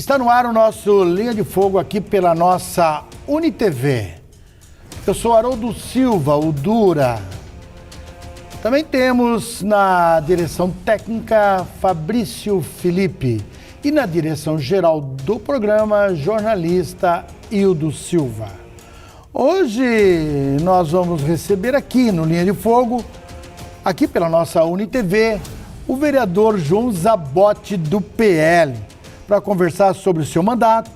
Está no ar o nosso Linha de Fogo aqui pela nossa UniTV. Eu sou Haroldo Silva, o Dura. Também temos na direção técnica Fabrício Felipe e na direção geral do programa, jornalista Hildo Silva. Hoje nós vamos receber aqui no Linha de Fogo, aqui pela nossa UniTV, o vereador João Zabotti do PL, para conversar sobre o seu mandato,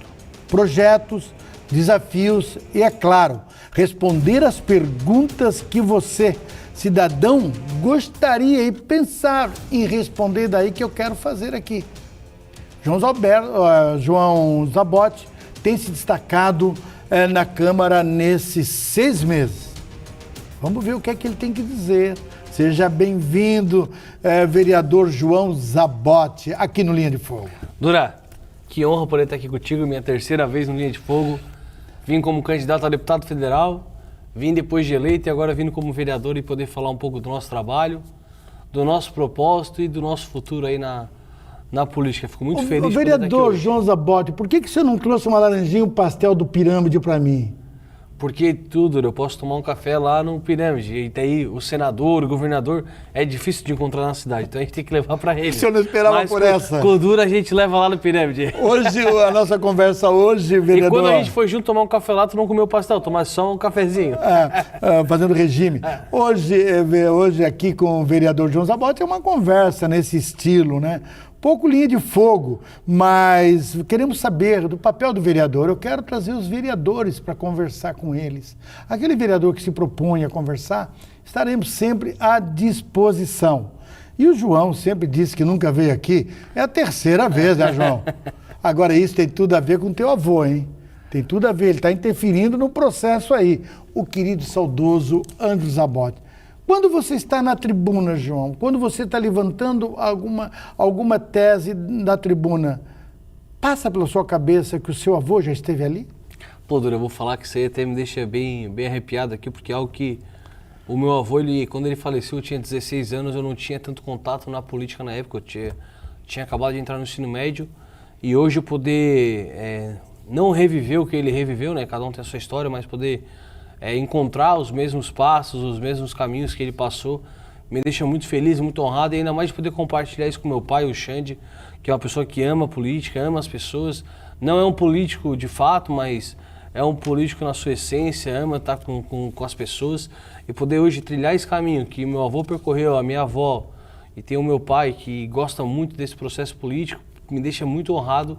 projetos, desafios e, é claro, responder as perguntas que você, cidadão, gostaria e pensar em responder, daí que eu quero fazer aqui. João Zabotti tem se destacado na Câmara nesses 6 meses. Vamos ver o que é que ele tem que dizer. Seja bem-vindo, vereador João Zabotti, aqui no Linha de Fogo. Dura, que honra poder estar aqui contigo, minha terceira vez no Linha de Fogo. Vim como candidato a deputado federal, vim depois de eleito e agora vim como vereador e poder falar um pouco do nosso trabalho, do nosso propósito e do nosso futuro aí na política. Fico muito feliz de poder estar aqui vereador hoje. João Zabotti, por que você não trouxe uma laranjinha e um pastel do Pirâmide para mim? Porque tudo, eu posso tomar um café lá no Pirâmide. E daí o senador, o governador, é difícil de encontrar na cidade. Então a gente tem que levar para ele. O senhor não esperava por essa? Com Dura a gente leva lá no Pirâmide. Hoje, a nossa conversa hoje, vereador... E quando a gente foi junto tomar um café lá, tu não comeu pastel, tomar só um cafezinho. Fazendo regime. Hoje aqui com o vereador João Zabotti é uma conversa nesse estilo, né? Pouco linha de fogo, mas queremos saber do papel do vereador. Eu quero trazer os vereadores para conversar com eles. Aquele vereador que se propõe a conversar, estaremos sempre à disposição. E o João sempre disse que nunca veio aqui. É a terceira vez, né, João? Agora, isso tem tudo a ver com teu avô, hein? Tem tudo a ver, ele está interferindo no processo aí. O querido saudoso Andrew Zabotti. Quando você está na tribuna, João, quando você está levantando alguma tese na tribuna, passa pela sua cabeça que o seu avô já esteve ali? Pô, Dura, eu vou falar que isso aí até me deixa bem arrepiado aqui, porque é algo que o meu avô, quando ele faleceu, eu tinha 16 anos, eu não tinha tanto contato na política na época, eu tinha acabado de entrar no ensino médio, e hoje eu poder não reviver o que ele reviveu, né? Cada um tem a sua história, mas poder... encontrar os mesmos passos, os mesmos caminhos que ele passou, me deixa muito feliz, muito honrado, e ainda mais de poder compartilhar isso com meu pai, o Xande, que é uma pessoa que ama a política, ama as pessoas, não é um político de fato, mas é um político na sua essência, ama estar com as pessoas, e poder hoje trilhar esse caminho que meu avô percorreu, a minha avó, e tem o meu pai que gosta muito desse processo político, me deixa muito honrado,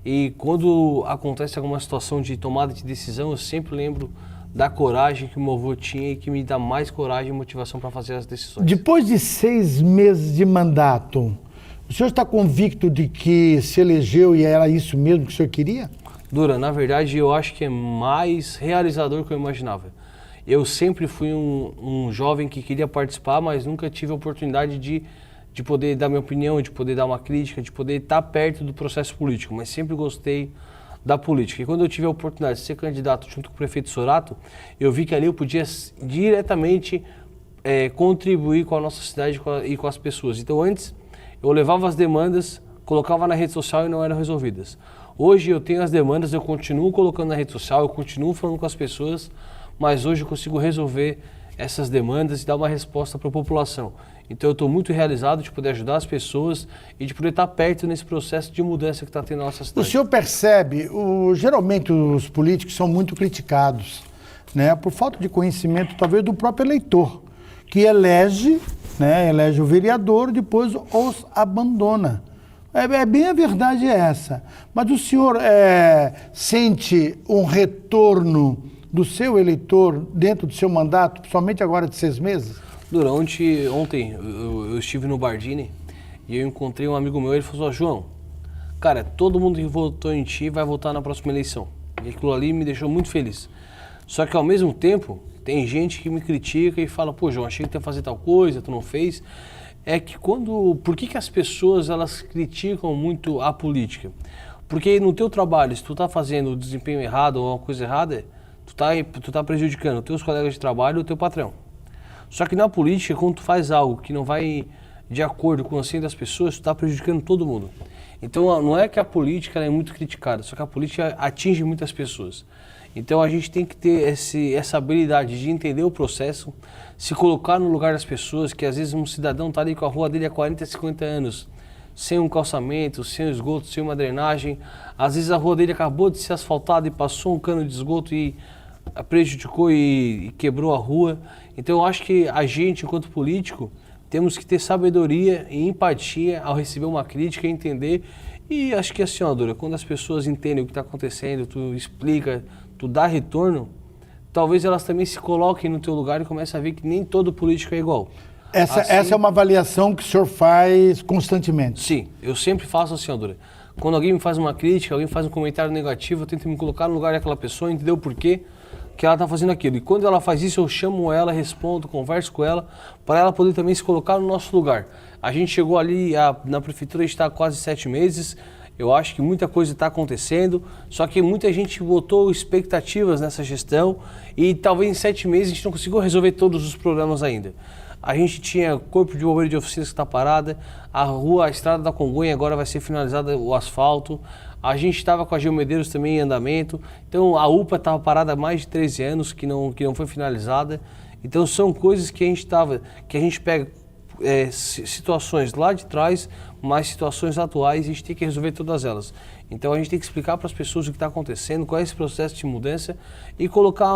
e quando acontece alguma situação de tomada de decisão, eu sempre lembro da coragem que o meu avô tinha e que me dá mais coragem e motivação para fazer as decisões. Depois de 6 meses de mandato, o senhor está convicto de que se elegeu e era isso mesmo que o senhor queria? Dura, na verdade eu acho que é mais realizador do que eu imaginava. Eu sempre fui um jovem que queria participar, mas nunca tive a oportunidade de poder dar minha opinião, de poder dar uma crítica, de poder estar perto do processo político, mas sempre gostei da política. E quando eu tive a oportunidade de ser candidato junto com o prefeito Sorato, eu vi que ali eu podia diretamente contribuir com a nossa cidade e com as pessoas. Então antes, eu levava as demandas, colocava na rede social e não eram resolvidas. Hoje eu tenho as demandas, eu continuo colocando na rede social, eu continuo falando com as pessoas, mas hoje eu consigo resolver essas demandas e dar uma resposta para a população. Então eu estou muito realizado de poder ajudar as pessoas e de poder estar perto nesse processo de mudança que está tendo na nossa cidade. O senhor percebe, geralmente os políticos são muito criticados, né, por falta de conhecimento talvez do próprio eleitor, que elege o vereador, depois os abandona. Bem a verdade é essa. Mas o senhor sente um retorno do seu eleitor dentro do seu mandato, somente agora de 6 meses? Ontem eu estive no Bardini e eu encontrei um amigo meu, ele falou assim, João, cara, todo mundo que votou em ti vai votar na próxima eleição. E aquilo ali me deixou muito feliz. Só que ao mesmo tempo, tem gente que me critica e fala, pô, João, achei que tu ia fazer tal coisa, tu não fez. Por que as pessoas, elas criticam muito a política? Porque no teu trabalho, se tu tá fazendo o desempenho errado ou uma coisa errada, tu tá prejudicando os teus colegas de trabalho ou o teu patrão. Só que na política, quando tu faz algo que não vai de acordo com o anseio das pessoas, tu está prejudicando todo mundo. Então não é que a política ela é muito criticada, só que a política atinge muitas pessoas. Então a gente tem que ter essa habilidade de entender o processo, se colocar no lugar das pessoas, que às vezes um cidadão está ali com a rua dele há 40, 50 anos, sem um calçamento, sem um esgoto, sem uma drenagem. Às vezes a rua dele acabou de ser asfaltada e passou um cano de esgoto e prejudicou e quebrou a rua. Então eu acho que a gente, enquanto político, temos que ter sabedoria e empatia ao receber uma crítica e entender. E acho que assim, ó, Dora, quando as pessoas entendem o que está acontecendo, tu explica, tu dá retorno, talvez elas também se coloquem no teu lugar e comecem a ver que nem todo político é igual. Essa é uma avaliação que o senhor faz constantemente? Sim, eu sempre faço assim, ó, Dora. Quando alguém me faz uma crítica, alguém faz um comentário negativo, eu tento me colocar no lugar daquela pessoa, entender o porquê que ela está fazendo aquilo. E quando ela faz isso, eu chamo ela, respondo, converso com ela, para ela poder também se colocar no nosso lugar. A gente chegou ali na prefeitura, a gente está há quase 7 meses, eu acho que muita coisa está acontecendo, só que muita gente botou expectativas nessa gestão e talvez em 7 meses a gente não conseguiu resolver todos os problemas ainda. A gente tinha corpo de bombeiro de oficinas que está parada, a estrada da Congonha agora vai ser finalizada o asfalto, a gente estava com a Geomedeiros também em andamento, então a UPA estava parada há mais de 13 anos que não foi finalizada. Então são coisas que a gente pega situações lá de trás, mas situações atuais, e a gente tem que resolver todas elas. Então a gente tem que explicar para as pessoas o que está acontecendo, qual é esse processo de mudança e colocar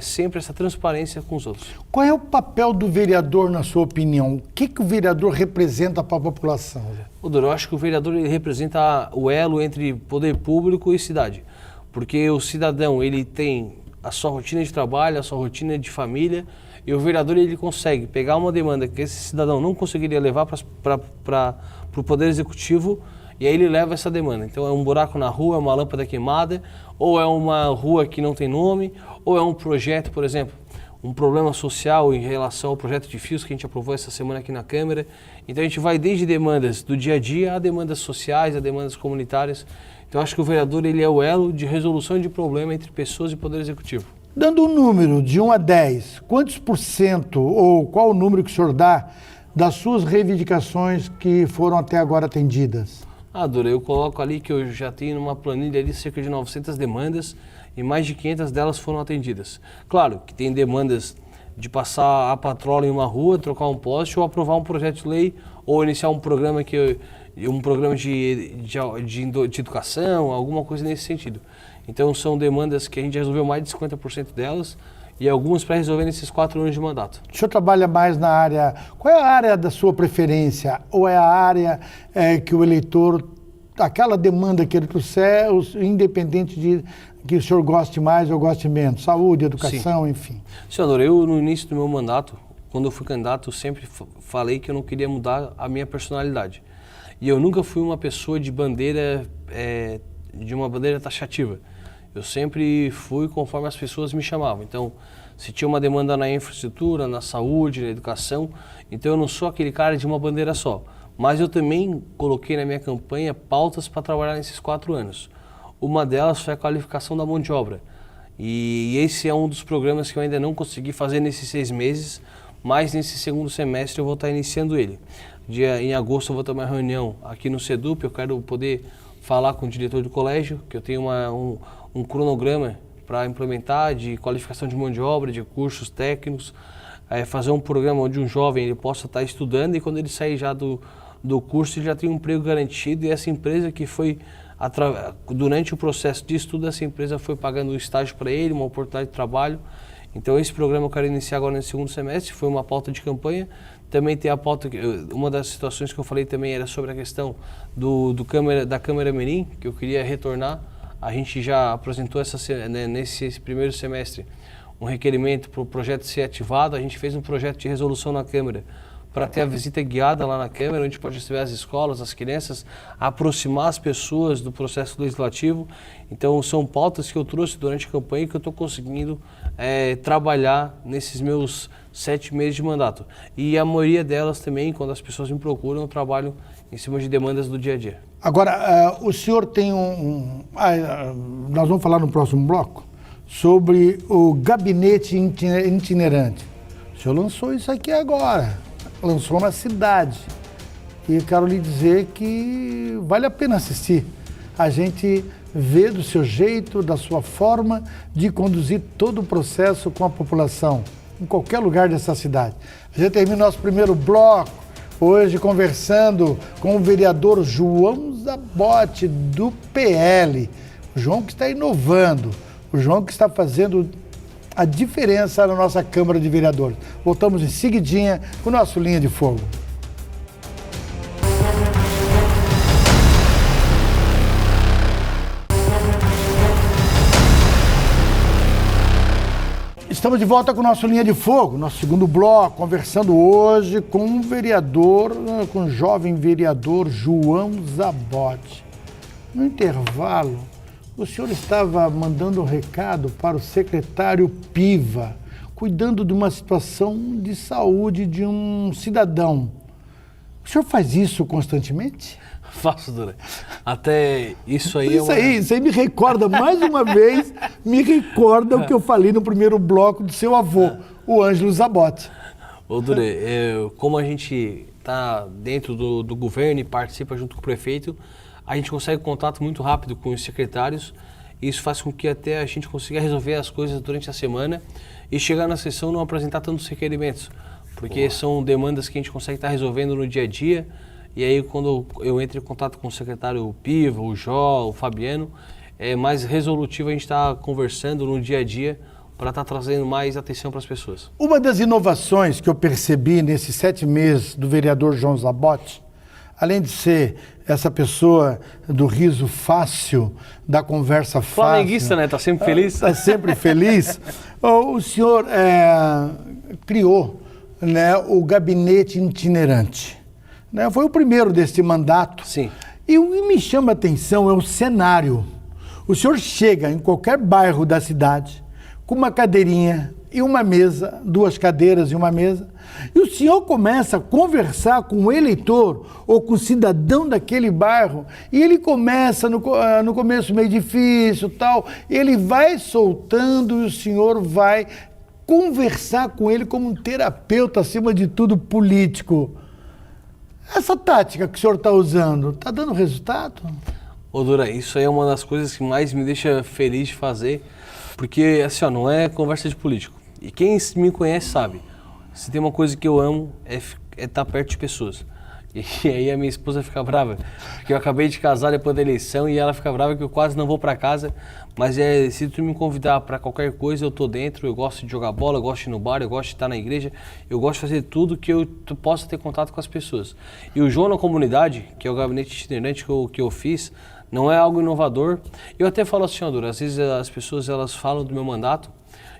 sempre essa transparência com os outros. Qual é o papel do vereador, na sua opinião? O que o vereador representa para a população? Eu acho que o vereador ele representa o elo entre poder público e cidade, porque o cidadão ele tem a sua rotina de trabalho, a sua rotina de família, e o vereador ele consegue pegar uma demanda que esse cidadão não conseguiria levar para o Poder Executivo, e aí ele leva essa demanda. Então é um buraco na rua, é uma lâmpada queimada, ou é uma rua que não tem nome, ou é um projeto, por exemplo, um problema social em relação ao projeto de fios que a gente aprovou essa semana aqui na Câmara. Então a gente vai desde demandas do dia a dia a demandas sociais, a demandas comunitárias. Então acho que o vereador ele é o elo de resolução de problema entre pessoas e Poder Executivo. Dando um número de 1 a 10, quantos por cento, ou qual o número que o senhor dá das suas reivindicações que foram até agora atendidas? Dora, eu coloco ali que eu já tenho numa planilha ali cerca de 900 demandas e mais de 500 delas foram atendidas. Claro que tem demandas de passar a patrola em uma rua, trocar um poste ou aprovar um projeto de lei ou iniciar um programa de educação, alguma coisa nesse sentido. Então são demandas que a gente resolveu mais de 50% delas e algumas para resolver nesses 4 anos de mandato. O senhor trabalha mais na área... Qual é a área da sua preferência? Ou é a área que o eleitor... Aquela demanda que ele trouxer, independente de que o senhor goste mais ou goste menos? Saúde, educação, sim. Enfim. Senador, eu no início do meu mandato, quando eu fui candidato, eu sempre falei que eu não queria mudar a minha personalidade. E eu nunca fui uma pessoa de uma bandeira taxativa. Eu sempre fui conforme as pessoas me chamavam. Então, se tinha uma demanda na infraestrutura, na saúde, na educação, então eu não sou aquele cara de uma bandeira só. Mas eu também coloquei na minha campanha pautas para trabalhar nesses 4 anos. Uma delas foi a qualificação da mão de obra. E esse é um dos programas que eu ainda não consegui fazer nesses 6 meses, mas nesse segundo semestre eu vou estar iniciando ele. Em agosto eu vou ter uma reunião aqui no SEDUP, eu quero poder falar com o diretor do colégio, que eu tenho um cronograma para implementar de qualificação de mão de obra, de cursos técnicos, fazer um programa onde um jovem ele possa estar estudando e quando ele sair já do curso ele já tem um emprego garantido e essa empresa que foi, durante o processo de estudo, essa empresa foi pagando um estágio para ele, uma oportunidade de trabalho. Então esse programa eu quero iniciar agora no segundo semestre, foi uma pauta de campanha. Também tem a pauta, uma das situações que eu falei também era sobre a questão da Câmara Mirim, que eu queria retornar. A gente já apresentou nesse primeiro semestre um requerimento para o projeto ser ativado. A gente fez um projeto de resolução na Câmara para ter a visita guiada lá na Câmara, onde a gente pode receber as escolas, as crianças, aproximar as pessoas do processo legislativo. Então são pautas que eu trouxe durante a campanha e que eu estou conseguindo trabalhar nesses meus 7 meses de mandato. E a maioria delas também, quando as pessoas me procuram, eu trabalho em cima de demandas do dia a dia. Agora, o senhor tem nós vamos falar no próximo bloco sobre o gabinete itinerante. O senhor lançou isso aqui agora, lançou na cidade. E quero lhe dizer que vale a pena assistir. A gente vê do seu jeito, da sua forma de conduzir todo o processo com a população, em qualquer lugar dessa cidade. A gente termina nosso primeiro bloco, hoje conversando com o vereador João Zabotti, do PL. O João que está inovando, o João que está fazendo a diferença na nossa Câmara de Vereadores. Voltamos em seguidinha com o nosso Linha de Fogo. Estamos de volta com o nosso Linha de Fogo, nosso segundo bloco, conversando hoje com um vereador, com o jovem vereador João Zabotti. No intervalo, o senhor estava mandando um recado para o secretário Piva, cuidando de uma situação de saúde de um cidadão. O senhor faz isso constantemente? Faço, Dura. Até isso aí Isso aí me recorda, mais uma vez, o que eu falei no primeiro bloco do seu avô, o Ângelo Zabotti. Ô, Dure, como a gente está dentro do governo e participa junto com o prefeito, a gente consegue contato muito rápido com os secretários. Isso faz com que até a gente consiga resolver as coisas durante a semana e chegar na sessão não apresentar tantos requerimentos, porque são demandas que a gente consegue estar resolvendo no dia a dia. E aí, quando eu entro em contato com o secretário Piva, o Jó, o Fabiano, é mais resolutivo a gente estar conversando no dia a dia para estar trazendo mais atenção para as pessoas. Uma das inovações que eu percebi nesses 7 meses do vereador João Zabotti, além de ser essa pessoa do riso fácil, da conversa fácil... Flamenguista, né? Está sempre feliz. Está sempre feliz. O senhor criou, né, o gabinete itinerante. Né? Foi o primeiro desse mandato. Sim. E o que me chama a atenção é o cenário. O senhor chega em qualquer bairro da cidade com uma cadeirinha e uma mesa, 2 cadeiras e uma mesa, e o senhor começa a conversar com o eleitor ou com o cidadão daquele bairro, e ele começa no começo meio difícil, tal, ele vai soltando e o senhor vai conversar com ele como um terapeuta, acima de tudo político. Essa tática que o senhor está usando, está dando resultado? Ô, Dura, isso aí é uma das coisas que mais me deixa feliz de fazer, porque, assim, ó, não é conversa de político. E quem me conhece sabe, se tem uma coisa que eu amo é estar perto de pessoas. E aí a minha esposa fica brava, porque eu acabei de casar depois da eleição e ela fica brava que eu quase não vou para casa, mas se tu me convidar para qualquer coisa eu tô dentro, eu gosto de jogar bola, eu gosto de ir no bar, eu gosto de estar na igreja, eu gosto de fazer tudo que eu possa ter contato com as pessoas. E o João na Comunidade, que é o gabinete itinerante que eu fiz, não é algo inovador. Eu até falo assim, Dura, às vezes as pessoas elas falam do meu mandato,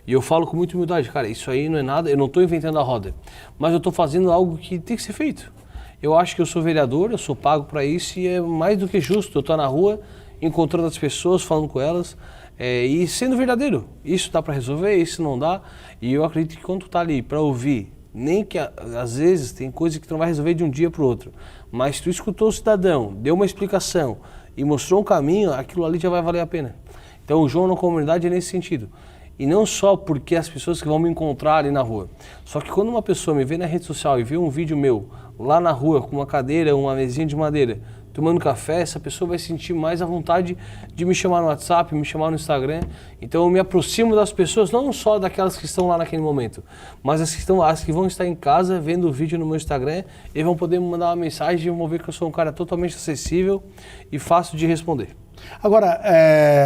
e eu falo com muita humildade, cara, isso aí não é nada, eu não estou inventando a roda, mas eu estou fazendo algo que tem que ser feito. Eu acho que eu sou vereador, eu sou pago para isso e é mais do que justo eu estar na rua, encontrando as pessoas, falando com elas e sendo verdadeiro. Isso dá para resolver, isso não dá. E eu acredito que quando tu tá ali para ouvir, nem que às vezes tem coisa que tu não vai resolver de um dia para o outro, mas tu escutou o cidadão, deu uma explicação e mostrou um caminho, aquilo ali já vai valer a pena. Então o João na Comunidade é nesse sentido. E não só porque as pessoas que vão me encontrar ali na rua. Só que quando uma pessoa me vê na rede social e vê um vídeo meu lá na rua com uma cadeira, uma mesinha de madeira, tomando café, essa pessoa vai sentir mais a vontade de me chamar no WhatsApp, me chamar no Instagram. Então eu me aproximo das pessoas, não só daquelas que estão lá naquele momento, mas as que vão estar em casa vendo o vídeo no meu Instagram e vão poder me mandar uma mensagem e vão ver que eu sou um cara totalmente acessível e fácil de responder. Agora,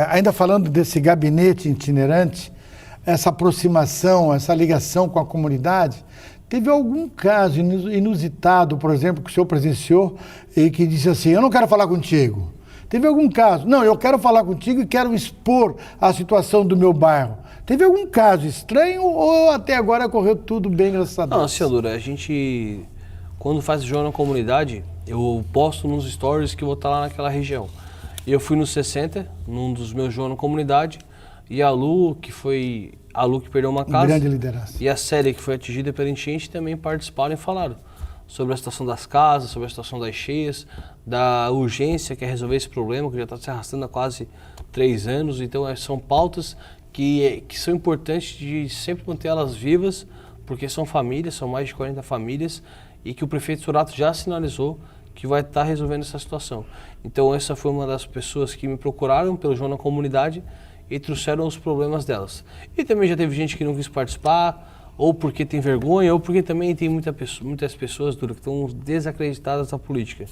ainda falando desse gabinete itinerante, essa aproximação, essa ligação com a comunidade, teve algum caso inusitado, por exemplo, que o senhor presenciou e que disse assim, eu não quero falar contigo. Teve algum caso? Não, eu quero falar contigo e quero expor a situação do meu bairro. Teve algum caso estranho ou até agora correu tudo bem, graças a Deus? Não, senhora, a gente, quando faz jornal na comunidade, eu posto nos stories que eu vou estar lá naquela região. E eu fui no 60, num dos meus jornais na comunidade, e a Lu, que perdeu uma casa, grande liderança, e a Célia, que foi atingida pela enchente, também participaram e falaram sobre a situação das casas, sobre a situação das cheias, da urgência que é resolver esse problema, que já está se arrastando há quase 3 anos. Então são pautas que são importantes de sempre manter elas vivas, porque são famílias, são mais de 40 famílias, e que o prefeito Sorato já sinalizou que vai estar resolvendo essa situação. Então essa foi uma das pessoas que me procuraram pelo João na Comunidade e trouxeram os problemas delas. E também já teve gente que não quis participar, ou porque tem vergonha, ou porque também tem muitas pessoas que estão desacreditadas da política.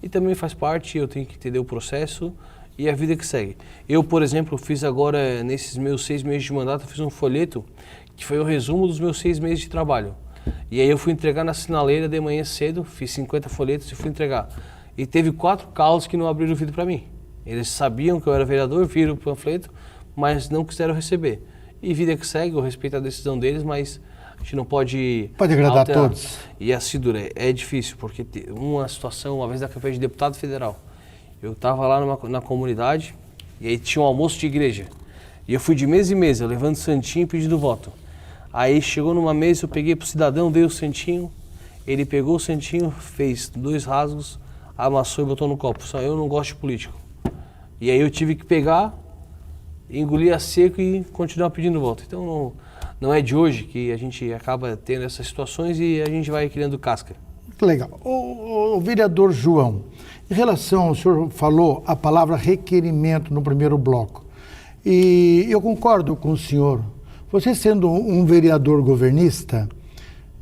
E também faz parte, eu tenho que entender o processo e a vida que segue. Eu, por exemplo, fiz agora, nesses meus 6 meses de mandato, eu fiz um folheto que foi o resumo dos meus 6 meses de trabalho. E aí eu fui entregar na sinaleira de manhã cedo, fiz 50 folhetos e fui entregar. E teve 4 carros que não abriram o vidro para mim. Eles sabiam que eu era vereador, viram o panfleto, mas não quiseram receber. E vida que segue, eu respeito a decisão deles, mas a gente não pode... Pode agradar alterar. a todos. E assim, Dura, é difícil, porque uma situação, uma vez na campanha de deputado federal, eu estava lá na comunidade e aí tinha um almoço de igreja. E eu fui de mesa em mesa, levando santinho e pedindo voto. Aí chegou numa mesa, eu peguei pro cidadão, dei o santinho, ele pegou o santinho, fez 2 rasgos, amassou e botou no copo. Só eu não gosto de político. E aí eu tive que pegar, engolir a seco e continuar pedindo voto. Então não é de hoje que a gente acaba tendo essas situações e a gente vai criando casca. Legal. O vereador João, em relação, o senhor falou a palavra requerimento no primeiro bloco. E eu concordo com o senhor. Você sendo um vereador governista,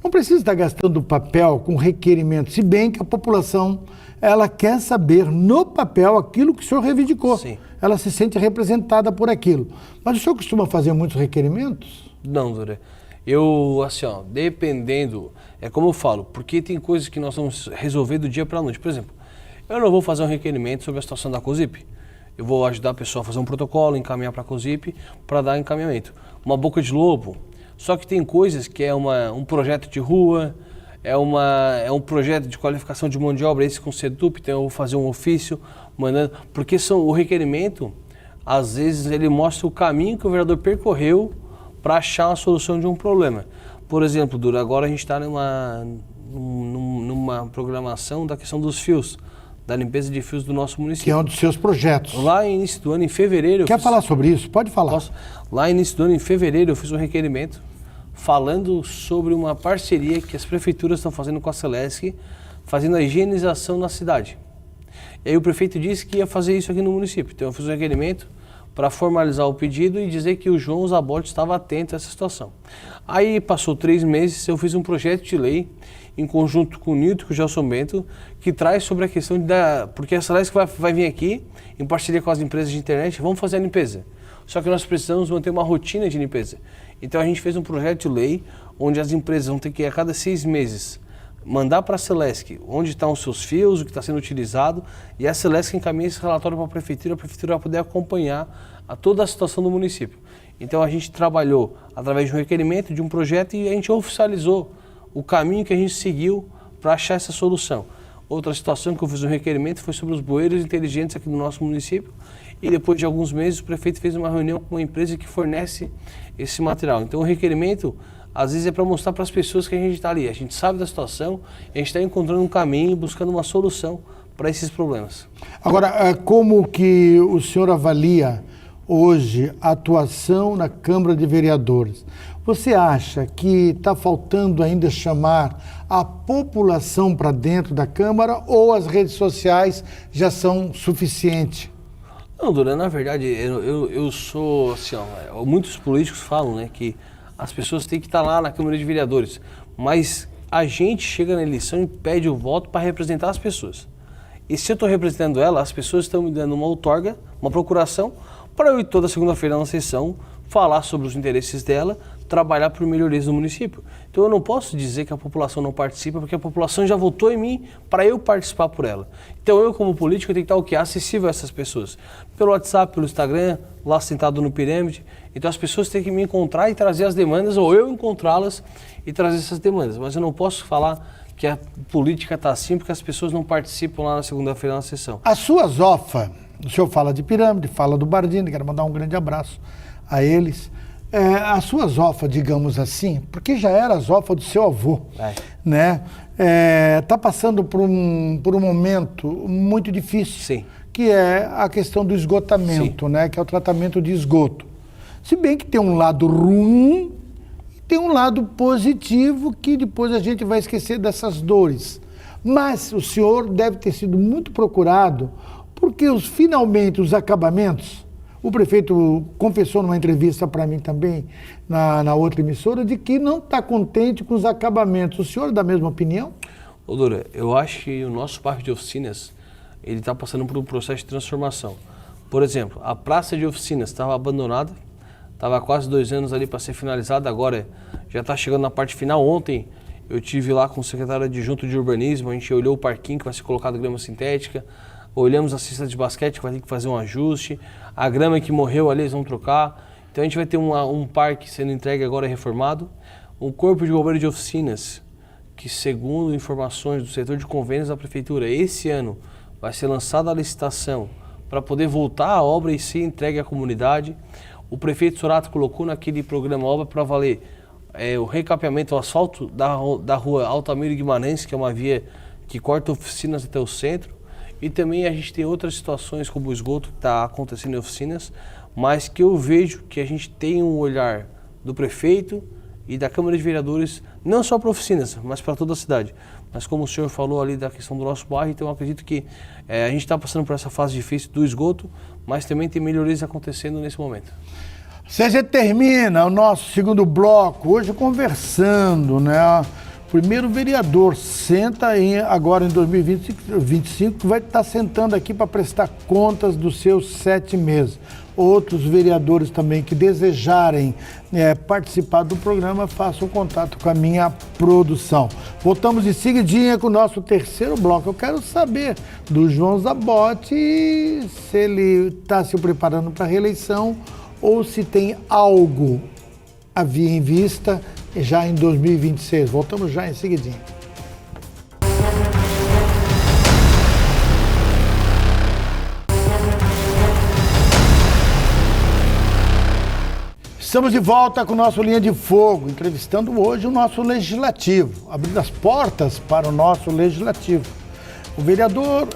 não precisa estar gastando papel com requerimento, se bem que a população, ela quer saber no papel aquilo que o senhor reivindicou. Sim. Ela se sente representada por aquilo. Mas o senhor costuma fazer muitos requerimentos? Não, Dura. Eu, assim, ó, dependendo, é como eu falo, porque tem coisas que nós vamos resolver do dia para a noite. Por exemplo, eu não vou fazer um requerimento sobre a situação da COSIP. Eu vou ajudar a pessoa a fazer um protocolo, encaminhar para a COSIP, para dar encaminhamento. Uma boca de lobo. Só que tem coisas que é um projeto de rua, é um projeto de qualificação de mão de obra, esse com o SEDUP, então eu vou fazer um ofício, mandando, porque o requerimento, às vezes ele mostra o caminho que o vereador percorreu para achar a solução de um problema. Por exemplo, Dura, agora a gente está numa programação da questão dos fios, da limpeza de fios do nosso município. Que é um dos seus projetos. Lá no início do ano, em fevereiro... Quer falar sobre isso? Pode falar. Posso? Lá no início do ano, em fevereiro, eu fiz um requerimento falando sobre uma parceria que as prefeituras estão fazendo com a Celesc, fazendo a higienização na cidade. E aí o prefeito disse que ia fazer isso aqui no município. Então eu fiz um requerimento para formalizar o pedido e dizer que o João Zabotti estava atento a essa situação. Aí passou 3 meses, eu fiz um projeto de lei em conjunto com o Nilton e com o Gelson Bento, que traz sobre a questão porque a Celesc vai vir aqui, em parceria com as empresas de internet, vamos fazer a limpeza. Só que nós precisamos manter uma rotina de limpeza. Então a gente fez um projeto de lei, onde as empresas vão ter que, a cada 6 meses, mandar para a Celesc onde estão os seus fios, o que está sendo utilizado, e a Celesc encaminha esse relatório para a prefeitura vai poder acompanhar toda a situação do município. Então a gente trabalhou através de um requerimento, de um projeto, e a gente oficializou o caminho que a gente seguiu para achar essa solução. Outra situação que eu fiz um requerimento foi sobre os bueiros inteligentes aqui no nosso município, e depois de alguns meses o prefeito fez uma reunião com uma empresa que fornece esse material. Então o requerimento, às vezes, é para mostrar para as pessoas que a gente está ali. A gente sabe da situação, a gente está encontrando um caminho, buscando uma solução para esses problemas. Agora, como que o senhor avalia hoje a atuação na Câmara de Vereadores? Você acha que está faltando ainda chamar a população para dentro da Câmara ou as redes sociais já são suficientes? Não, Dura, na verdade, eu sou, assim, ó, muitos políticos falam, né, que as pessoas têm que estar lá na Câmara de Vereadores, mas a gente chega na eleição e pede o voto para representar as pessoas. E se eu estou representando ela, as pessoas estão me dando uma outorga, uma procuração, para eu ir toda segunda-feira na sessão, falar sobre os interesses dela, trabalhar por melhorias no município. Então eu não posso dizer que a população não participa, porque a população já votou em mim para eu participar por ela. Então eu, como político, tenho que estar o quê? Acessível a essas pessoas. Pelo WhatsApp, pelo Instagram, lá sentado no Pirâmide. Então as pessoas têm que me encontrar e trazer as demandas, ou eu encontrá-las e trazer essas demandas. Mas eu não posso falar que a política está assim, porque as pessoas não participam lá na segunda-feira na sessão. As suas OFA, o senhor fala de Pirâmide, fala do Bardini, quero mandar um grande abraço a eles. As suas OFA, digamos assim, porque já era as OFA do seu avô, né? Está passando por um momento muito difícil, Sim. Que é a questão do esgotamento, né? Que é o tratamento de esgoto. Se bem que tem um lado ruim e tem um lado positivo que depois a gente vai esquecer dessas dores. Mas o senhor deve ter sido muito procurado, porque finalmente os acabamentos, o prefeito confessou numa entrevista para mim também, na outra emissora, de que não está contente com os acabamentos. O senhor é da mesma opinião? Ô Dura, eu acho que o nosso parque de oficinas, ele está passando por um processo de transformação. Por exemplo, a praça de oficinas estava abandonada, estava há quase 2 anos ali para ser finalizada, agora já está chegando na parte final. Ontem eu tive lá com o secretário adjunto de urbanismo, a gente olhou o parquinho que vai ser colocado grama sintética, olhamos a cesta de basquete que vai ter que fazer um ajuste, a grama que morreu ali eles vão trocar, então a gente vai ter um parque sendo entregue agora reformado, um corpo de bombeiro de oficinas, que segundo informações do setor de convênios da prefeitura, esse ano vai ser lançada a licitação para poder voltar à obra e ser entregue à comunidade. O prefeito Sorato colocou naquele programa obra para valer o recapeamento, o asfalto da rua Altamiro Guimarães, que é uma via que corta oficinas até o centro. E também a gente tem outras situações como o esgoto que está acontecendo em oficinas, mas que eu vejo que a gente tem um olhar do prefeito e da Câmara de Vereadores, não só para oficinas, mas para toda a cidade. Mas como o senhor falou ali da questão do nosso bairro, então eu acredito que a gente está passando por essa fase difícil do esgoto, mas também tem melhorias acontecendo nesse momento. A gente termina o nosso segundo bloco hoje conversando, né? O primeiro vereador senta agora em 2025, vai estar sentando aqui para prestar contas dos seus 7 meses. Outros vereadores também que desejarem participar do programa, façam contato com a minha produção. Voltamos de seguidinha com o nosso terceiro bloco. Eu quero saber do João Zabotti se ele está se preparando para a reeleição ou se tem algo em vista já em 2026. Voltamos já em seguidinho. Estamos de volta com o nosso Linha de Fogo, entrevistando hoje o nosso Legislativo, abrindo as portas para o nosso Legislativo. O vereador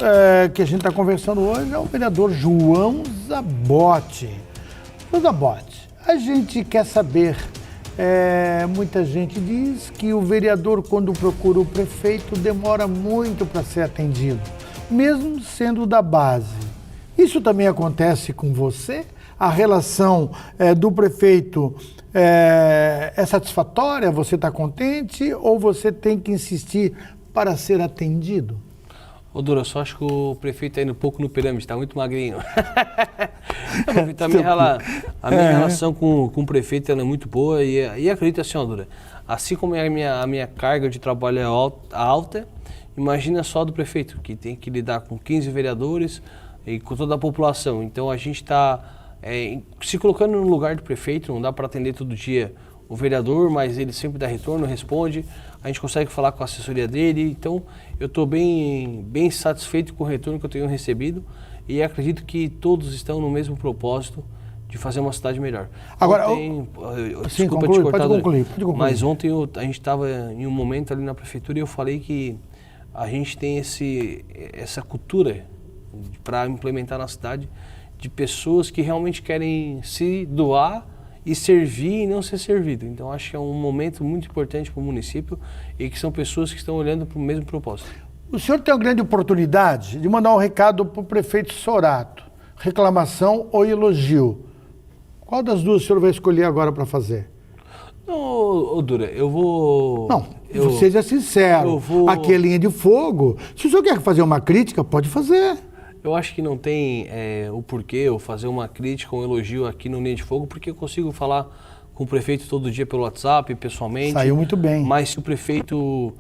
que a gente está conversando hoje é o vereador João Zabotti. João Zabotti, a gente quer saber, muita gente diz que o vereador, quando procura o prefeito, demora muito para ser atendido, mesmo sendo da base. Isso também acontece com você? A relação do prefeito é satisfatória? Você está contente ou você tem que insistir para ser atendido? Ô Dura, eu só acho que o prefeito está indo um pouco no pirâmide, está muito magrinho. A minha relação com o prefeito ela é muito boa e acredito assim, ó, Dura, assim como a minha carga de trabalho é alta, imagina só do prefeito, que tem que lidar com 15 vereadores e com toda a população. Então a gente está se colocando no lugar do prefeito, não dá para atender todo dia o vereador, mas ele sempre dá retorno, responde, a gente consegue falar com a assessoria dele, então eu estou bem satisfeito com o retorno que eu tenho recebido e acredito que todos estão no mesmo propósito de fazer uma cidade melhor. Agora, desculpa te cortar, pode concluir. Mas ontem a gente estava em um momento ali na prefeitura e eu falei que a gente tem essa cultura para implementar na cidade de pessoas que realmente querem se doar e servir e não ser servido. Então acho que é um momento muito importante para o município e que são pessoas que estão olhando para o mesmo propósito. O senhor tem a grande oportunidade de mandar um recado para o prefeito Sorato, reclamação ou elogio. Qual das duas o senhor vai escolher agora para fazer? Não, Dura, eu vou... Não, seja sincero, aqui é linha de fogo. Se o senhor quer fazer uma crítica, pode fazer. Eu acho que não tem o porquê eu fazer uma crítica ou um elogio aqui no Linha de Fogo, porque eu consigo falar com o prefeito todo dia pelo WhatsApp, pessoalmente. Saiu muito bem. Mas se o prefeito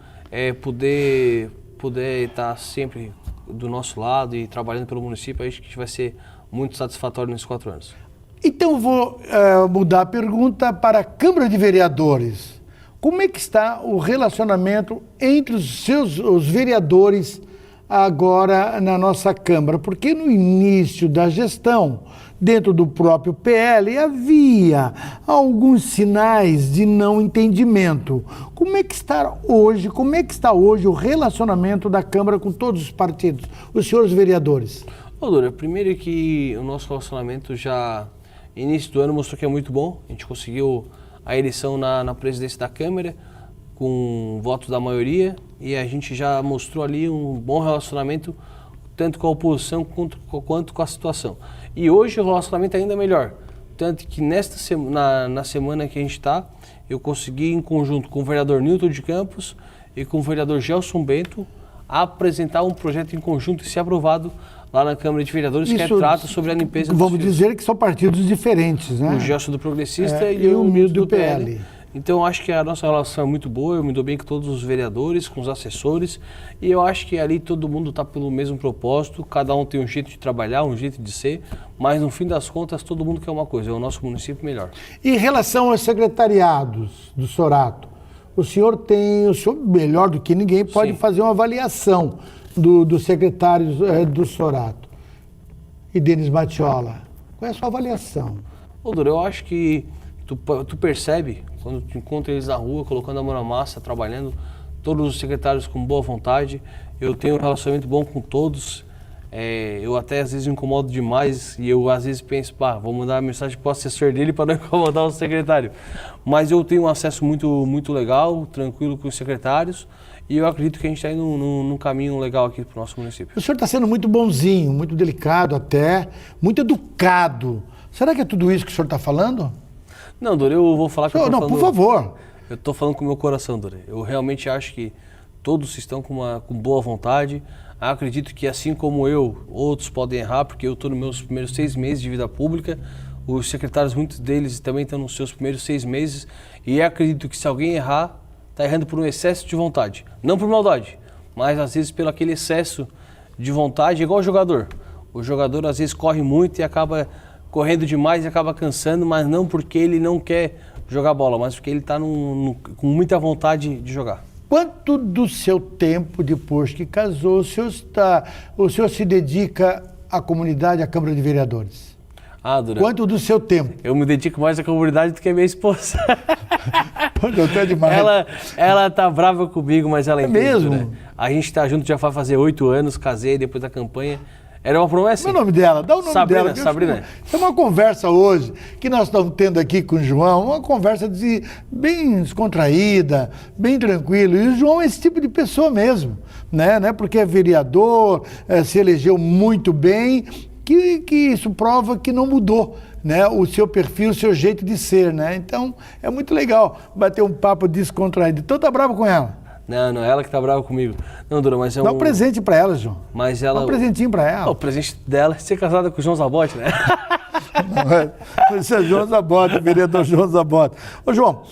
puder estar sempre do nosso lado e trabalhando pelo município, acho que vai ser muito satisfatório nesses 4 anos. Então vou mudar a pergunta para a Câmara de Vereadores. Como é que está o relacionamento entre os vereadores agora na nossa Câmara? Porque no início da gestão, dentro do próprio PL, havia alguns sinais de não entendimento. Como é que está hoje o relacionamento da Câmara com todos os partidos, os senhores vereadores? Dura, primeiro que o nosso relacionamento já, início do ano, mostrou que é muito bom. A gente conseguiu a eleição na presidência da Câmara, com votos da maioria e a gente já mostrou ali um bom relacionamento tanto com a oposição quanto com a situação. E hoje o relacionamento ainda é melhor. Tanto que na semana que a gente está, eu consegui, em conjunto com o vereador Nilton de Campos e com o vereador Gelson Bento, apresentar um projeto em conjunto e ser aprovado lá na Câmara de Vereadores, que trata sobre a limpeza dos Vamos dizer que são partidos diferentes, né? O Gelson do Progressista e o o Milton do do PL. Então, eu acho que a nossa relação é muito boa, eu me dou bem com todos os vereadores, com os assessores, e eu acho que ali todo mundo está pelo mesmo propósito, cada um tem um jeito de trabalhar, um jeito de ser, mas no fim das contas todo mundo quer uma coisa, é o nosso município melhor. Em relação aos secretariados do Sorato, o senhor melhor do que ninguém, pode fazer uma avaliação dos secretários do Sorato. E Denis Matiola, qual é a sua avaliação? Ô, Dora, eu acho que tu percebe, quando tu encontra eles na rua, colocando a mão na massa, trabalhando, todos os secretários com boa vontade, eu tenho um relacionamento bom com todos, eu até às vezes me incomodo demais e eu às vezes penso, vou mandar uma mensagem para o assessor dele para não incomodar o secretário. Mas eu tenho um acesso muito legal, tranquilo com os secretários e eu acredito que a gente está indo num caminho legal aqui para o nosso município. O senhor está sendo muito bonzinho, muito delicado até, muito educado. Será que é tudo isso que o senhor está falando? Não, Dora, eu vou falar que eu tô falando... Não, por favor. Eu estou falando com o meu coração, Dora. Eu realmente acho que todos estão com boa vontade. Acredito que assim como eu, outros podem errar, porque eu estou nos meus primeiros 6 meses de vida pública. Os secretários, muitos deles também estão nos seus primeiros 6 meses. E acredito que se alguém errar, está errando por um excesso de vontade. Não por maldade, mas às vezes pelo aquele excesso de vontade, igual o jogador. O jogador às vezes corre muito e acaba correndo demais e acaba cansando, mas não porque ele não quer jogar bola, mas porque ele está com muita vontade de jogar. Quanto do seu tempo, depois que casou, o senhor se dedica à comunidade, à Câmara de Vereadores? Dora, quanto do seu tempo? Eu me dedico mais à comunidade do que a minha esposa. Eu tô demais. Ela tá brava comigo, mas ela entende. Mesmo? Né? A gente tá junto já vai fazer 8 anos, casei depois da campanha. Era uma promessa? Qual é o nome dela? Dá o nome dela. Sabrina. Isso é uma conversa hoje que nós estamos tendo aqui com o João, uma conversa bem descontraída, bem tranquila. E o João é esse tipo de pessoa mesmo, né? Porque é vereador, se elegeu muito bem, que isso prova que não mudou, né? O seu perfil, o seu jeito de ser, né? Então, é muito legal bater um papo descontraído. Então, tá bravo com ela? Não, ela que tá brava comigo. Não, Dora, mas é Dá um presente pra ela, João. Mas ela... Dá um presentinho pra ela. O presente dela é ser casada com o João Zabotti, né? Esse é João Zabotti, o vereador João Zabotti. Ô, João,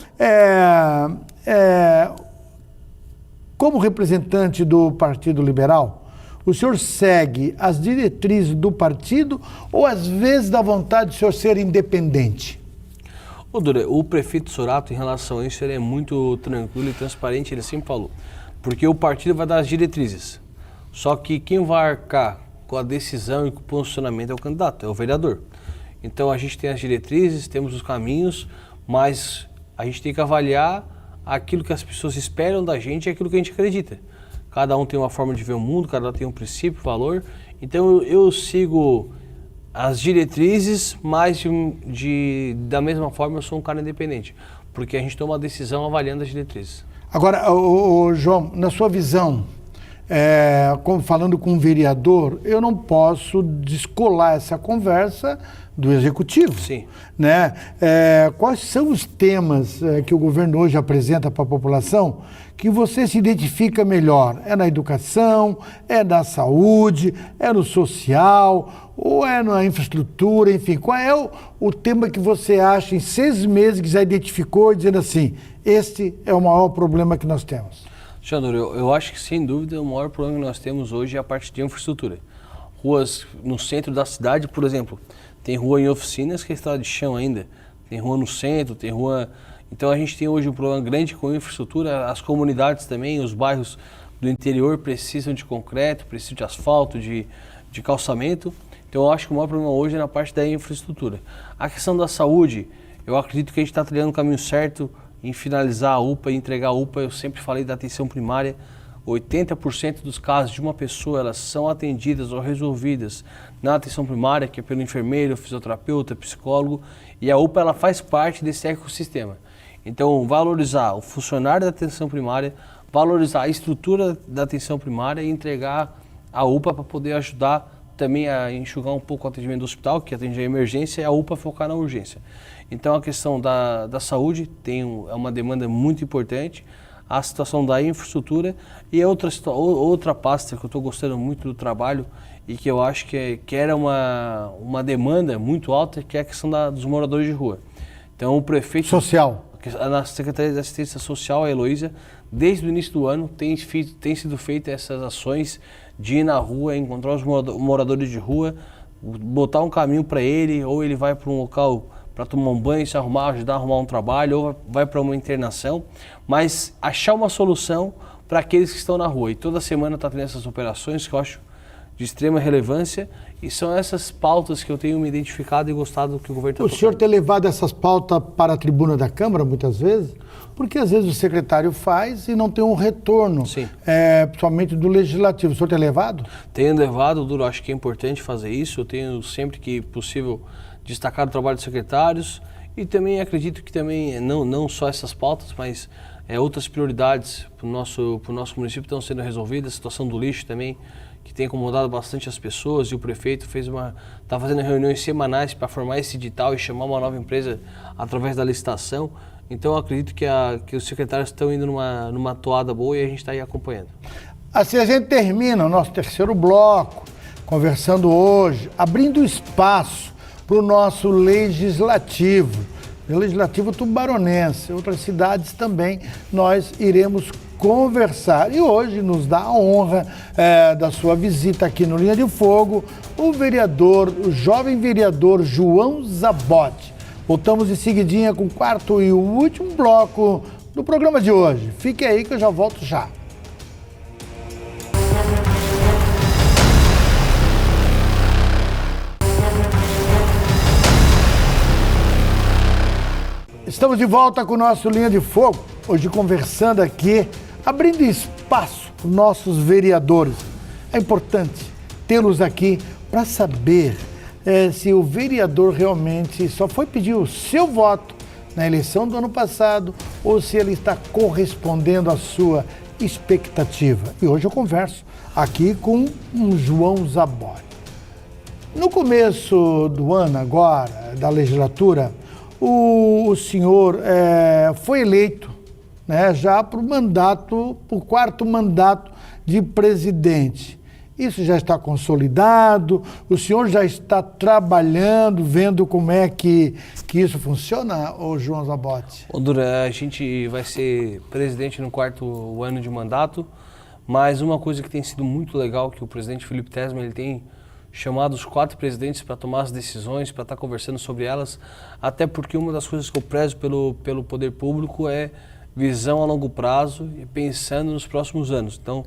como representante do Partido Liberal, o senhor segue as diretrizes do partido ou às vezes dá vontade de o senhor ser independente? Ô, Dora, o prefeito Sorato, em relação a isso, ele é muito tranquilo e transparente, ele sempre falou. Porque o partido vai dar as diretrizes. Só que quem vai arcar com a decisão e com o posicionamento é o candidato, é o vereador. Então a gente tem as diretrizes, temos os caminhos, mas a gente tem que avaliar aquilo que as pessoas esperam da gente e aquilo que a gente acredita. Cada um tem uma forma de ver o mundo, cada um tem um princípio, valor. Então eu sigo as diretrizes, mas da mesma forma eu sou um cara independente, porque a gente toma a decisão avaliando as diretrizes. Agora, João, na sua visão, falando com um vereador, eu não posso descolar essa conversa do Executivo. Sim. Né? Quais são os temas que o governo hoje apresenta para a população que você se identifica melhor? É na educação, é na saúde, é no social, ou é na infraestrutura, enfim. Qual é o tema que você acha em 6 meses que já identificou, dizendo assim, este é o maior problema que nós temos? Xandor, eu acho que sem dúvida o maior problema que nós temos hoje é a parte de infraestrutura. Ruas no centro da cidade, por exemplo, tem rua em Oficinas que é estrada de chão ainda, tem rua no centro, tem rua... Então a gente tem hoje um problema grande com infraestrutura, as comunidades também, os bairros do interior precisam de concreto, precisam de asfalto, de calçamento. Então eu acho que o maior problema hoje é na parte da infraestrutura. A questão da saúde, eu acredito que a gente está trilhando o caminho certo em finalizar a UPA e entregar a UPA. Eu sempre falei da atenção primária, 80% dos casos de uma pessoa, elas são atendidas ou resolvidas na atenção primária, que é pelo enfermeiro, fisioterapeuta, psicólogo, e a UPA ela faz parte desse ecossistema. Então, valorizar o funcionário da atenção primária, valorizar a estrutura da atenção primária e entregar a UPA para poder ajudar também a enxugar um pouco o atendimento do hospital, que atende a emergência, e a UPA focar na urgência. Então, a questão da saúde é uma demanda muito importante, a situação da infraestrutura e outra pasta que eu estou gostando muito do trabalho e que eu acho que era uma demanda muito alta, que é a questão dos moradores de rua. Então, o prefeito... Social. Na Secretaria de Assistência Social, a Heloísa, desde o início do ano, tem sido feitas essas ações de ir na rua, encontrar os moradores de rua, botar um caminho para ele, ou ele vai para um local para tomar um banho, se arrumar, ajudar a arrumar um trabalho, ou vai para uma internação, mas achar uma solução para aqueles que estão na rua. E toda semana está tendo essas operações que eu acho de extrema relevância, e são essas pautas que eu tenho me identificado e gostado do que o governo está tocando. O senhor tem levado essas pautas para a tribuna da Câmara, muitas vezes? Porque às vezes o secretário faz e não tem um retorno, principalmente do Legislativo. O senhor tem levado? Tenho levado, Duro, acho que é importante fazer isso. Eu tenho sempre que possível destacar o trabalho dos secretários e também acredito que também não só essas pautas, mas outras prioridades para o nosso município estão sendo resolvidas. A situação do lixo também, que tem incomodado bastante as pessoas, e o prefeito está fazendo reuniões semanais para formar esse edital e chamar uma nova empresa através da licitação. Então eu acredito que os secretários estão indo numa toada boa e a gente está aí acompanhando. Assim a gente termina o nosso terceiro bloco, conversando hoje, abrindo espaço para o nosso legislativo tubaronense, outras cidades também nós iremos conversar. E hoje nos dá a honra da sua visita aqui no Linha de Fogo, o jovem vereador João Zabotti. Voltamos em seguidinha com o quarto e o último bloco do programa de hoje. Fique aí que eu já volto já. Estamos de volta com o nosso Linha de Fogo, hoje conversando aqui, abrindo espaço para os nossos vereadores. É importante tê-los aqui para saber se o vereador realmente só foi pedir o seu voto na eleição do ano passado ou se ele está correspondendo à sua expectativa. E hoje eu converso aqui com o João Zabotti. No começo do ano agora, da legislatura, o senhor foi eleito, né, já para o quarto mandato de presidente. Isso já está consolidado? O senhor já está trabalhando, vendo como é que isso funciona, ô João Zabotti? Dura, a gente vai ser presidente no quarto ano de mandato, mas uma coisa que tem sido muito legal, que o presidente Felipe Tesman, ele tem chamado os 4 presidentes para tomar as decisões, para estar conversando sobre elas, até porque uma das coisas que eu prezo pelo poder público é visão a longo prazo e pensando nos próximos anos. Então,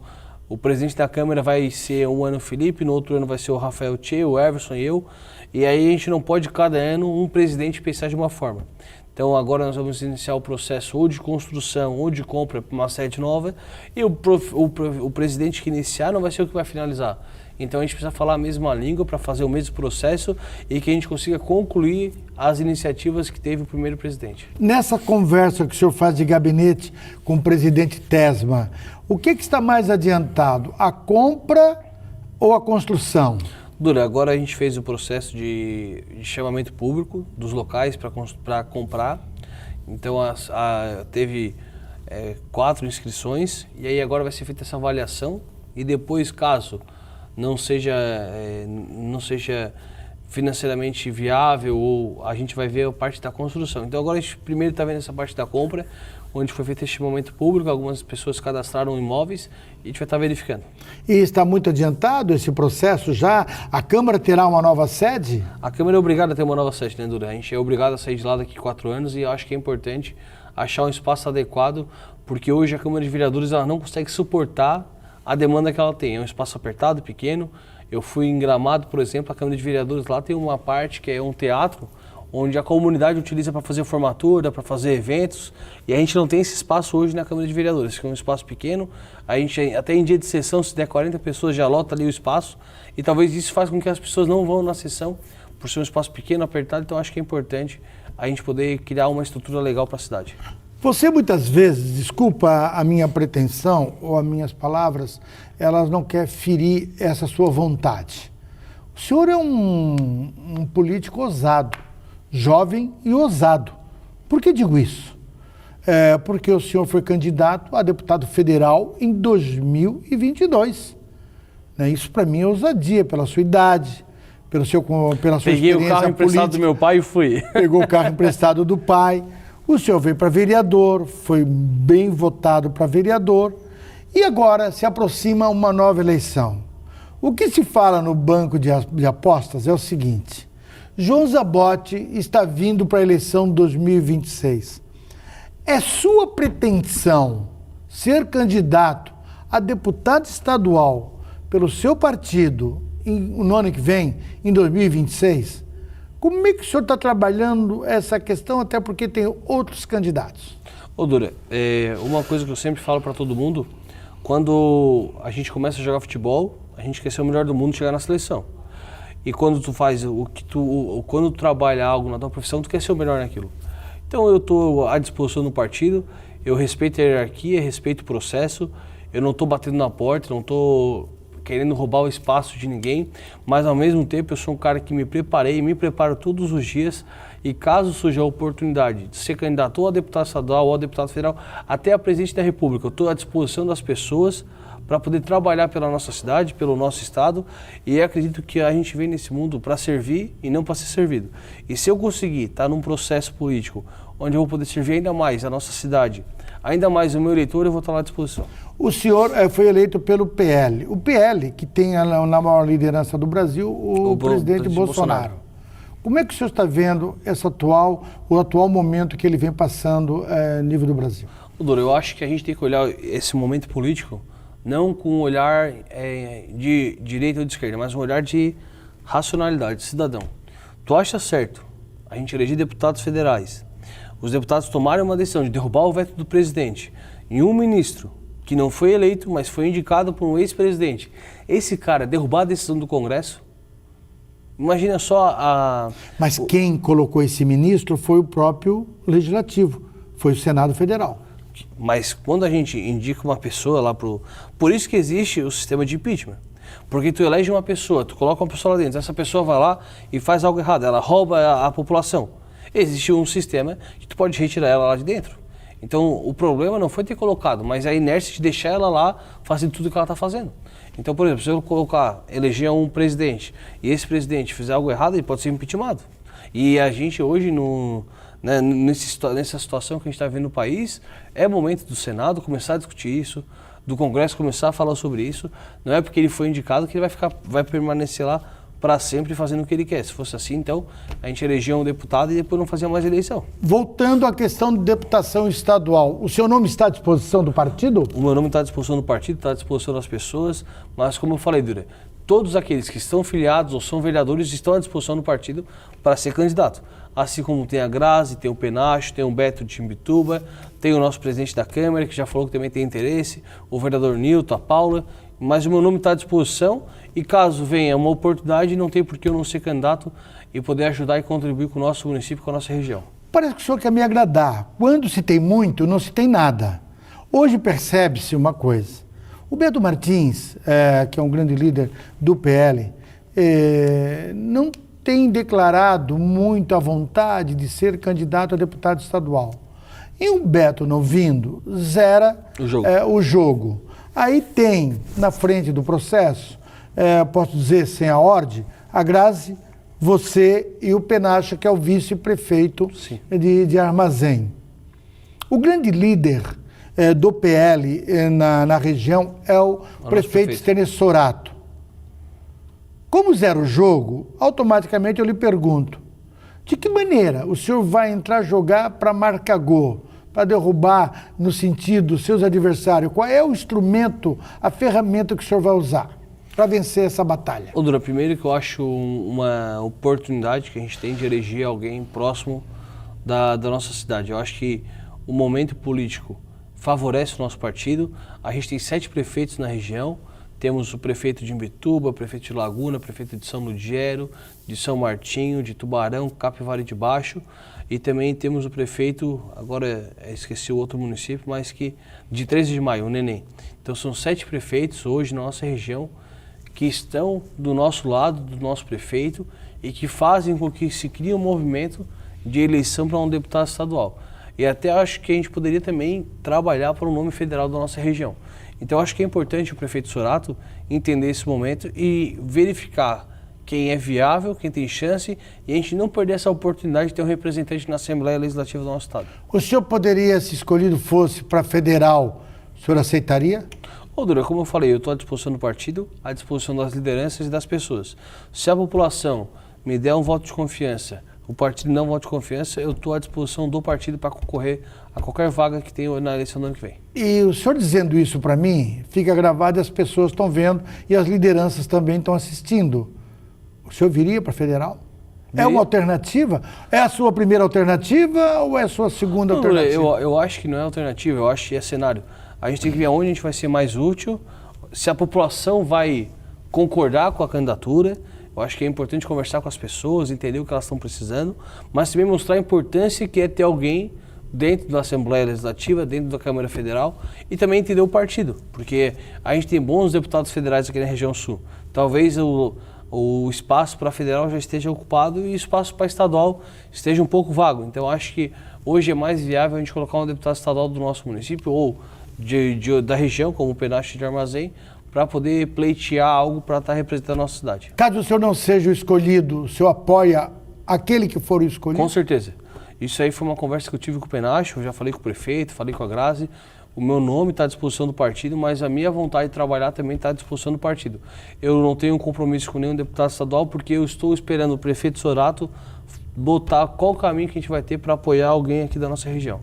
o presidente da Câmara vai ser um ano o Felipe, no outro ano vai ser o Rafael Tchê, o Everson e eu, e aí a gente não pode, cada ano, um presidente pensar de uma forma. Então agora nós vamos iniciar o processo ou de construção ou de compra para uma sede nova, e o presidente que iniciar não vai ser o que vai finalizar. Então a gente precisa falar a mesma língua para fazer o mesmo processo e que a gente consiga concluir as iniciativas que teve o primeiro presidente. Nessa conversa que o senhor faz de gabinete com o presidente Tesman, o que está mais adiantado, a compra ou a construção? Dura, agora a gente fez o processo de chamamento público dos locais para comprar. Então teve 4 inscrições e aí agora vai ser feita essa avaliação e depois, caso não seja financeiramente viável, ou a gente vai ver a parte da construção. Então agora a gente primeiro está vendo essa parte da compra, onde foi feito esse momento público, algumas pessoas cadastraram imóveis e a gente vai estar verificando. E está muito adiantado esse processo já? A Câmara terá uma nova sede? A Câmara é obrigada a ter uma nova sede, né, Dura? A gente é obrigado a sair de lá daqui 4 anos e eu acho que é importante achar um espaço adequado, porque hoje a Câmara de Vereadores ela não consegue suportar a demanda que ela tem. É um espaço apertado, pequeno. Eu fui em Gramado, por exemplo, a Câmara de Vereadores lá tem uma parte que é um teatro, onde a comunidade utiliza para fazer formatura, para fazer eventos, e a gente não tem esse espaço hoje na Câmara de Vereadores, que é um espaço pequeno. A gente, até em dia de sessão, se der 40 pessoas, já lota ali o espaço, e talvez isso faça com que as pessoas não vão na sessão, por ser um espaço pequeno, apertado. Então acho que é importante a gente poder criar uma estrutura legal para a cidade. Você muitas vezes, desculpa a minha pretensão ou as minhas palavras, elas não quer ferir essa sua vontade. O senhor é um político ousado, jovem e ousado. Por que digo isso? Porque o senhor foi candidato a deputado federal em 2022. Né? Isso para mim é ousadia, pela sua idade, pela sua experiência política. Peguei o carro emprestado do meu pai e fui. Pegou o carro emprestado do pai. O senhor veio para vereador, foi bem votado para vereador e agora se aproxima uma nova eleição. O que se fala no banco de apostas é o seguinte: João Zabotti está vindo para a eleição de 2026. É sua pretensão ser candidato a deputado estadual pelo seu partido no ano que vem, em 2026? Como é que o senhor está trabalhando essa questão, até porque tem outros candidatos? Ô Dura, uma coisa que eu sempre falo para todo mundo, quando a gente começa a jogar futebol, a gente quer ser o melhor do mundo e chegar na seleção. E quando tu faz quando tu trabalha algo na tua profissão, tu quer ser o melhor naquilo. Então eu estou à disposição do partido, eu respeito a hierarquia, respeito o processo, eu não estou batendo na porta, não estou querendo roubar o espaço de ninguém, mas ao mesmo tempo eu sou um cara que me preparei, me preparo todos os dias e caso surja a oportunidade de ser candidato ou a deputado estadual ou a deputado federal, até a presidente da República, eu estou à disposição das pessoas para poder trabalhar pela nossa cidade, pelo nosso estado e acredito que a gente vem nesse mundo para servir e não para ser servido. E se eu conseguir estar num processo político onde eu vou poder servir ainda mais a nossa cidade, ainda mais o meu eleitor, eu vou estar lá à disposição. O senhor foi eleito pelo PL. O PL, que tem na maior liderança do Brasil, o presidente Bolsonaro. Como é que o senhor está vendo o atual momento que ele vem passando a nível do Brasil? Dora, eu acho que a gente tem que olhar esse momento político não com um olhar de direita ou de esquerda, mas um olhar de racionalidade, de cidadão. Tu acha certo a gente eleger deputados federais, os deputados tomarem uma decisão de derrubar o veto do presidente em um ministro que não foi eleito, mas foi indicado por um ex-presidente, esse cara derrubar a decisão do Congresso? Imagina só Mas quem colocou esse ministro foi o próprio Legislativo, foi o Senado Federal. Mas quando a gente indica uma pessoa lá Por isso que existe o sistema de impeachment. Porque tu elege uma pessoa, tu coloca uma pessoa lá dentro, essa pessoa vai lá e faz algo errado, ela rouba a população. Existe um sistema que tu pode retirar ela lá de dentro. Então o problema não foi ter colocado, mas a inércia de deixar ela lá fazendo tudo o que ela está fazendo. Então, por exemplo, se eu eleger um presidente e esse presidente fizer algo errado, ele pode ser impeachmentado. E a gente hoje, nessa situação que a gente está vendo no país, é momento do Senado começar a discutir isso, do Congresso começar a falar sobre isso. Não é porque ele foi indicado que ele vai permanecer lá para sempre fazendo o que ele quer. Se fosse assim, então, a gente elegia um deputado e depois não fazia mais eleição. Voltando à questão de deputação estadual, o seu nome está à disposição do partido? O meu nome está à disposição do partido, está à disposição das pessoas, mas como eu falei, Dura, todos aqueles que estão filiados ou são vereadores estão à disposição do partido para ser candidato. Assim como tem a Grazi, tem o Penacho, tem o Beto de Timbituba, tem o nosso presidente da Câmara, que já falou que também tem interesse, o vereador Nilton, a Paula, mas o meu nome está à disposição e caso venha uma oportunidade, não tem por que eu não ser candidato e poder ajudar e contribuir com o nosso município, com a nossa região. Parece que o senhor quer me agradar. Quando se tem muito, não se tem nada. Hoje percebe-se uma coisa. O Beto Martins, que é um grande líder do PL, não tem declarado muito a vontade de ser candidato a deputado estadual. E o Beto não vindo, zera o jogo. Aí tem, na frente do processo, posso dizer sem a ordem, a Grazi, você e o Penacha, que é o vice-prefeito de Armazém. O grande líder do PL na região é o prefeito Stênio Sorato. Como zera o jogo, automaticamente eu lhe pergunto, de que maneira o senhor vai entrar jogar para marcar gol, para derrubar no sentido dos seus adversários? Qual é o instrumento, a ferramenta que o senhor vai usar para vencer essa batalha? Dura, primeiro que eu acho uma oportunidade que a gente tem de eleger alguém próximo da nossa cidade. Eu acho que o momento político favorece o nosso partido. A gente tem 7 prefeitos na região, temos o prefeito de Imbituba, prefeito de Laguna, prefeito de São Ludgero, de São Martinho, de Tubarão, Capivari de Baixo, e também temos o prefeito, agora esqueci o outro município, mas que de 13 de Maio, o Neném. Então são 7 prefeitos hoje na nossa região que estão do nosso lado, do nosso prefeito, e que fazem com que se crie um movimento de eleição para um deputado estadual. E até acho que a gente poderia também trabalhar para o nome federal da nossa região. Então acho que é importante o prefeito Sorato entender esse momento e verificar quem é viável, quem tem chance, e a gente não perder essa oportunidade de ter um representante na Assembleia Legislativa do nosso estado. O senhor poderia, se escolhido fosse para federal, o senhor aceitaria? Ô, Dura, como eu falei, eu estou à disposição do partido, à disposição das lideranças e das pessoas. Se a população me der um voto de confiança, o partido não voto de confiança, eu estou à disposição do partido para concorrer a qualquer vaga que tenha na eleição do ano que vem. E o senhor dizendo isso para mim, fica gravado e as pessoas estão vendo e as lideranças também estão assistindo. O senhor viria para federal? É uma alternativa? É a sua primeira alternativa ou é a sua segunda alternativa? Eu acho que não é alternativa, eu acho que é cenário. A gente tem que ver onde a gente vai ser mais útil, se a população vai concordar com a candidatura. Eu acho que é importante conversar com as pessoas, entender o que elas estão precisando, mas também mostrar a importância que é ter alguém dentro da Assembleia Legislativa, dentro da Câmara Federal, e também entender o partido, porque a gente tem bons deputados federais aqui na região sul. Talvez o espaço para federal já esteja ocupado e o espaço para estadual esteja um pouco vago. Então eu acho que hoje é mais viável a gente colocar um deputado estadual do nosso município ou da região, como o Penacho de Armazém, para poder pleitear algo para estar representando a nossa cidade. Caso o senhor não seja o escolhido, o senhor apoia aquele que for o escolhido? Com certeza. Isso aí foi uma conversa que eu tive com o Penacho, eu já falei com o prefeito, falei com a Grazi. O meu nome está à disposição do partido, mas a minha vontade de trabalhar também está à disposição do partido. Eu não tenho um compromisso com nenhum deputado estadual, porque eu estou esperando o prefeito Sorato botar qual caminho que a gente vai ter para apoiar alguém aqui da nossa região.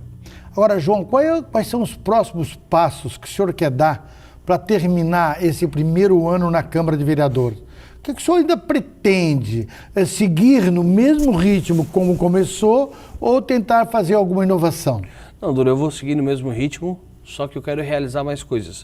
Agora, João, quais são os próximos passos que o senhor quer dar para terminar esse primeiro ano na Câmara de Vereadores? O que o senhor ainda pretende? Seguir no mesmo ritmo como começou ou tentar fazer alguma inovação? Não, Dora, eu vou seguir no mesmo ritmo, só que eu quero realizar mais coisas.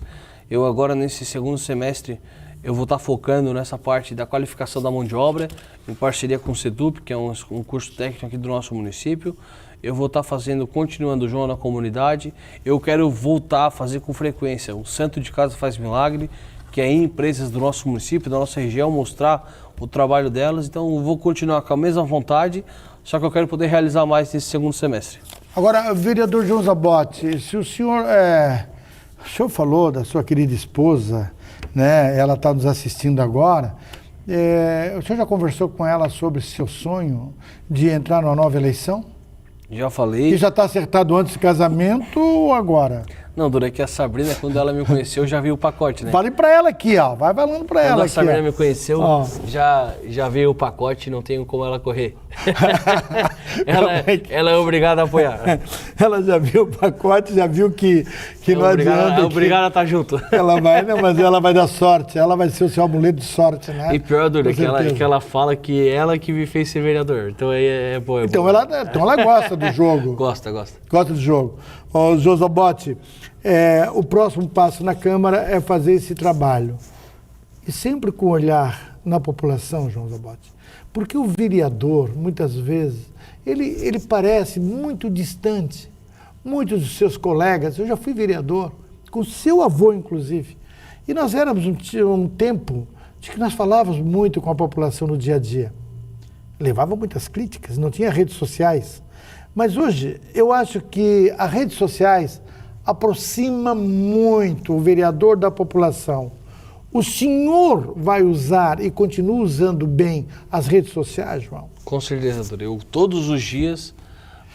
Eu agora, nesse segundo semestre, eu vou estar focando nessa parte da qualificação da mão de obra, em parceria com o SEDUP, que é um curso técnico aqui do nosso município. Eu vou estar continuando o João na comunidade. Eu quero voltar a fazer com frequência o Santo de Casa Faz Milagre, que é em empresas do nosso município, da nossa região, mostrar o trabalho delas. Então eu vou continuar com a mesma vontade, só que eu quero poder realizar mais nesse segundo semestre. Agora, vereador João Zabotti, se o senhor falou da sua querida esposa, né? Ela está nos assistindo agora. O senhor já conversou com ela sobre seu sonho de entrar numa nova eleição? Já falei. E já está acertado antes do casamento ou agora? Não, Dora, que a Sabrina, quando ela me conheceu, já viu o pacote, né? Fale para ela aqui, ó. Vai falando para ela aqui. Quando a Sabrina me conheceu, ó, já veio o pacote, não tenho como ela correr. ela é obrigada a apoiar. Ela já viu o pacote, já viu que não adianta. É obrigada a estar junto. Ela vai, não, mas ela vai dar sorte. Ela vai ser o seu amuleto de sorte, né? E pior, Dora, que ela fala que ela que me fez ser vereador. Então é bom. Então ela gosta do jogo. Gosta. Gosta do jogo. Ô, João Zabotti, o próximo passo na Câmara é fazer esse trabalho. E sempre com olhar na população, João Zabotti. Porque o vereador, muitas vezes, ele parece muito distante. Muitos dos seus colegas, eu já fui vereador, com seu avô, inclusive. E nós éramos um tempo de que nós falávamos muito com a população no dia a dia. Levava muitas críticas, não tinha redes sociais. Mas hoje, eu acho que as redes sociais aproximam muito o vereador da população. O senhor vai usar e continua usando bem as redes sociais, João? Com certeza, doutor. Eu todos os dias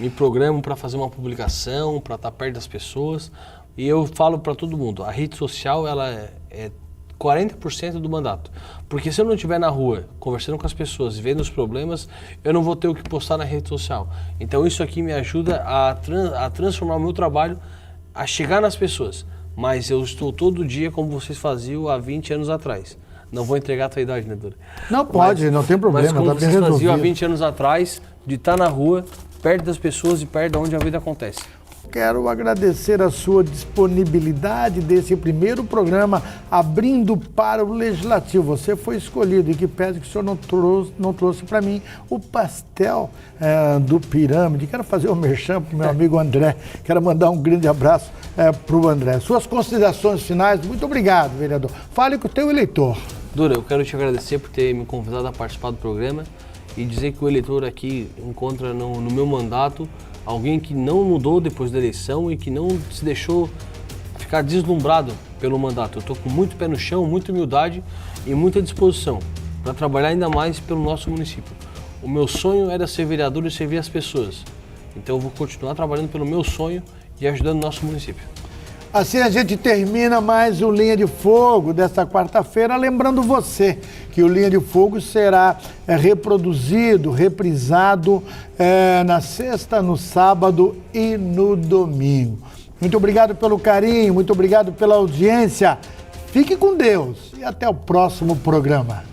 me programo para fazer uma publicação, para estar perto das pessoas. E eu falo para todo mundo, a rede social ela é 40% do mandato. Porque se eu não estiver na rua, conversando com as pessoas, vendo os problemas, eu não vou ter o que postar na rede social. Então isso aqui me ajuda a transformar o meu trabalho, a chegar nas pessoas. Mas eu estou todo dia como vocês faziam há 20 anos atrás. Não vou entregar a tua idade, né, Dora? Não pode, não tem problema, mas como tá bem vocês faziam há resolvido. 20 anos atrás, de estar na rua, perto das pessoas e perto de onde a vida acontece. quero agradecer a sua disponibilidade desse primeiro programa, abrindo para o Legislativo. Você foi escolhido, e que pese que o senhor não trouxe para mim o pastel do Pirâmide. Quero fazer um merchan para o meu amigo André. Quero mandar um grande abraço para o André. Suas considerações finais, muito obrigado, vereador. Fale com o teu eleitor. Dura, eu quero te agradecer por ter me convidado a participar do programa e dizer que o eleitor aqui encontra no meu mandato alguém que não mudou depois da eleição e que não se deixou ficar deslumbrado pelo mandato. Eu estou com muito pé no chão, muita humildade e muita disposição para trabalhar ainda mais pelo nosso município. O meu sonho era ser vereador e servir as pessoas. Então eu vou continuar trabalhando pelo meu sonho e ajudando o nosso município. Assim a gente termina mais o Linha de Fogo desta quarta-feira, lembrando você que o Linha de Fogo será reproduzido, reprisado na sexta, no sábado e no domingo. Muito obrigado pelo carinho, muito obrigado pela audiência. Fique com Deus e até o próximo programa.